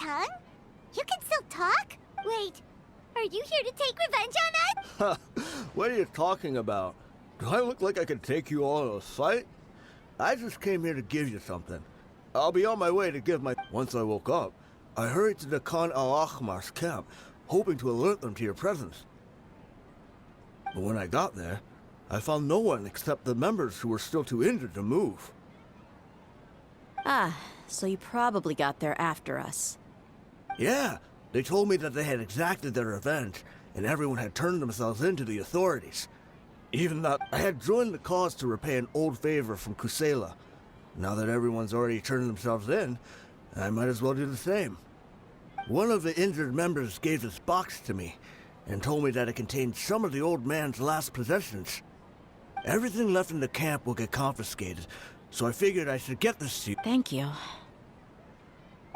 tongue? You can still talk? Wait, are you here to take revenge on us? What are you talking about? Do I look like I could take you all in a fight? I just came here to give you something. I'll be on my way to give my... Once I woke up, I hurried to the Khan al-Ahmar's camp, hoping to alert them to your presence. But when I got there, I found no one except the members who were still too injured to move. Ah, so you probably got there after us. Yeah, they told me that they had exacted their revenge, and everyone had turned themselves in to the authorities. Even that I had joined the cause to repay an old favor from Kusela. Now that everyone's already turned themselves in, I might as well do the same. One of the injured members gave this box to me, and told me that it contained some of the old man's last possessions. Everything left in the camp will get confiscated, so I figured I should get this to you. Thank you.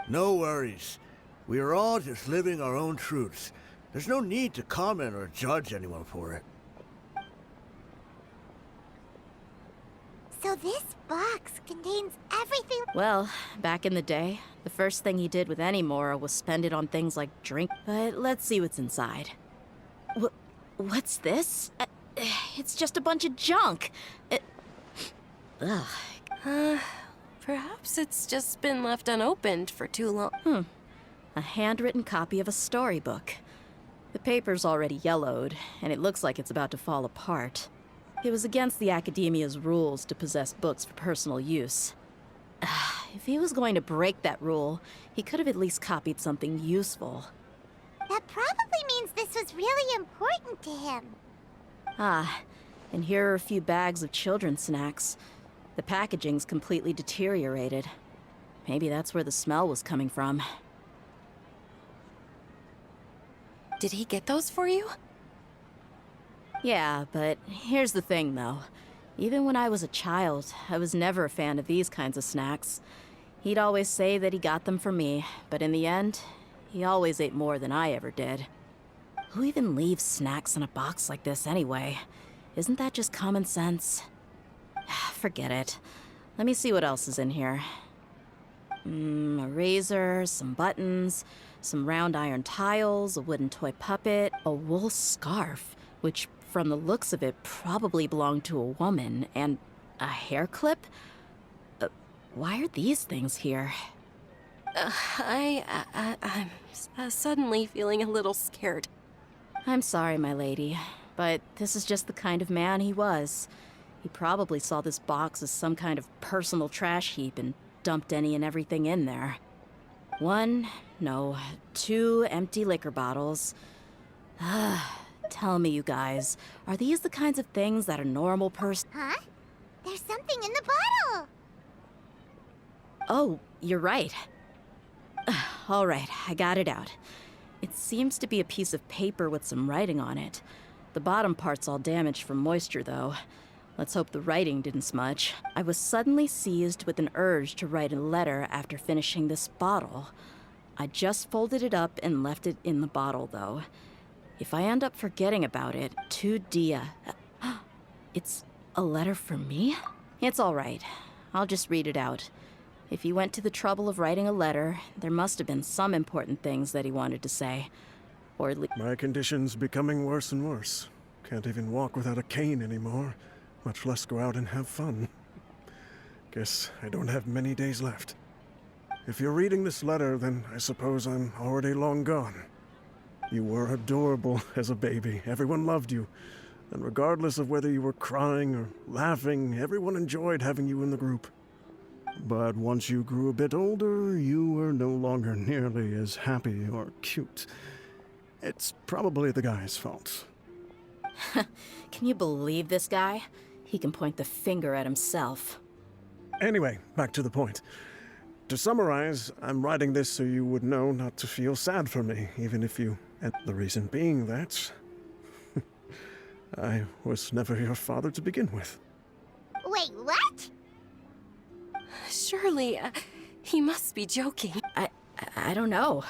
No worries. We are all just living our own truths. There's no need to comment or judge anyone for it. So this box contains everything. Well, back in the day, the first thing he did with any Mora was spend it on things like drink. But let's see what's inside. What's this? It's just a bunch of junk. Ugh. Perhaps it's just been left unopened for too long. A handwritten copy of a storybook. The paper's already yellowed, and it looks like it's about to fall apart. It was against the Academia's rules to possess books for personal use. If he was going to break that rule, he could have at least copied something useful. That probably means this was really important to him. Ah, and here are a few bags of children's snacks. The packaging's completely deteriorated. Maybe that's where the smell was coming from. Did he get those for you? Yeah, but here's the thing, though. Even when I was a child, I was never a fan of these kinds of snacks. He'd always say that he got them for me, but in the end, he always ate more than I ever did. Who even leaves snacks in a box like this anyway? Isn't that just common sense? Forget it. Let me see what else is in here. A razor, some buttons, some round iron tiles, a wooden toy puppet, a wool scarf, which from the looks of it probably belonged to a woman, and a hair clip? Why are these things here? I'm suddenly feeling a little scared. I'm sorry, my lady, but this is just the kind of man he was. He probably saw this box as some kind of personal trash heap and dumped any and everything in there. 2 empty liquor bottles. Tell me, you guys, are these the kinds of things that a normal person... Huh? There's something in the bottle! Oh, you're right. All right, I got it out. It seems to be a piece of paper with some writing on it. The bottom part's all damaged from moisture, though. Let's hope the writing didn't smudge. I was suddenly seized with an urge to write a letter after finishing this bottle. I just folded it up and left it in the bottle, though. If I end up forgetting about it, to Dia... It's a letter for me? It's all right. I'll just read it out. If he went to the trouble of writing a letter, there must have been some important things that he wanted to say. Or at least... My condition's becoming worse and worse. Can't even walk without a cane anymore, much less go out and have fun. Guess I don't have many days left. If you're reading this letter, then I suppose I'm already long gone. You were adorable as a baby. Everyone loved you. And regardless of whether you were crying or laughing, everyone enjoyed having you in the group. But once you grew a bit older, you were no longer nearly as happy or cute. It's probably the guy's fault. Can you believe this guy? He can point the finger at himself. Anyway, back to the point. To summarize, I'm writing this so you would know not to feel sad for me, even if you... And the reason being that... I was never your father to begin with. Wait, what? Surely, he must be joking. I don't know.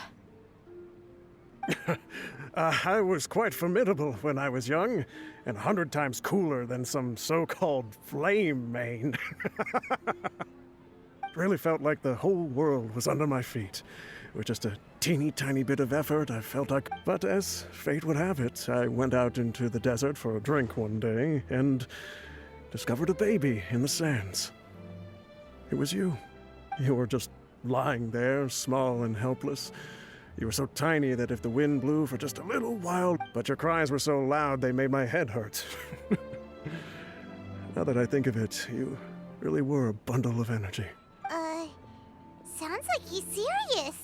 I was quite formidable when I was young, and 100 times cooler than some so-called flame main. really felt like the whole world was under my feet. With just a teeny tiny bit of effort, I felt like... But as fate would have it, I went out into the desert for a drink one day and discovered a baby in the sands. It was you. You were just lying there, small and helpless. You were so tiny that if the wind blew for just a little while, but your cries were so loud they made my head hurt. Now that I think of it, you really were a bundle of energy. Sounds like he's serious.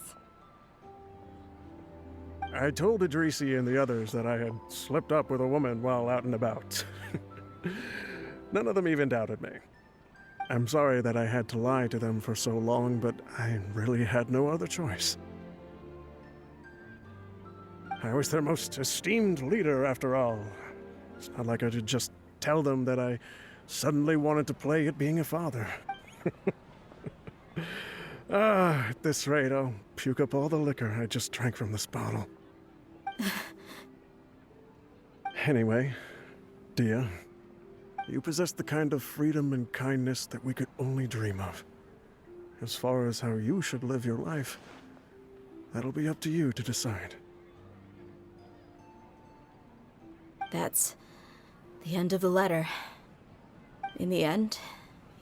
I told Idrisi and the others that I had slipped up with a woman while out and about. None of them even doubted me. I'm sorry that I had to lie to them for so long, but I really had no other choice. I was their most esteemed leader, after all. It's not like I could just tell them that I suddenly wanted to play at being a father. At this rate, I'll puke up all the liquor I just drank from this bottle. Anyway, Dia, you possess the kind of freedom and kindness that we could only dream of. As far as how you should live your life, that'll be up to you to decide. That's the end of the letter. In the end,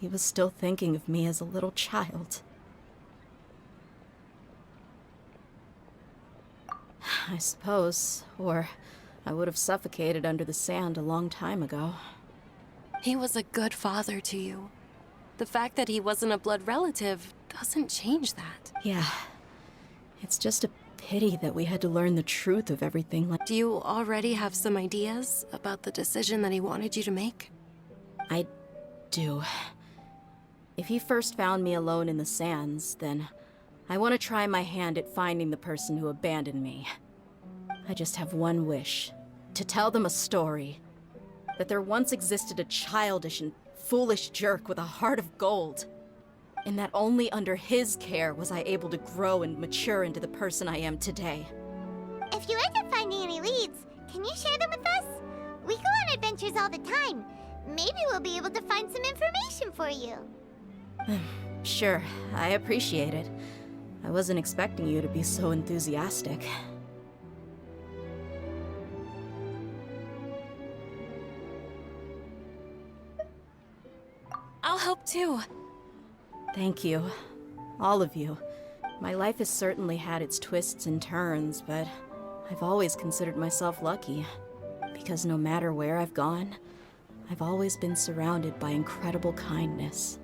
he was still thinking of me as a little child. I suppose, or I would have suffocated under the sand a long time ago. He was a good father to you. The fact that he wasn't a blood relative doesn't change that. Yeah. It's just a pity that we had to learn the truth of everything. Like, Do you already have some ideas about the decision that he wanted you to make? I do. If he first found me alone in the sands, then I want to try my hand at finding the person who abandoned me. I just have one wish. To tell them a story. That there once existed a childish and foolish jerk with a heart of gold. And that only under his care was I able to grow and mature into the person I am today. If you end up finding any leads, can you share them with us? We go on adventures all the time. Maybe we'll be able to find some information for you. Sure, I appreciate it. I wasn't expecting you to be so enthusiastic. I'll help too. Thank you. All of you. My life has certainly had its twists and turns, but I've always considered myself lucky. Because no matter where I've gone, I've always been surrounded by incredible kindness.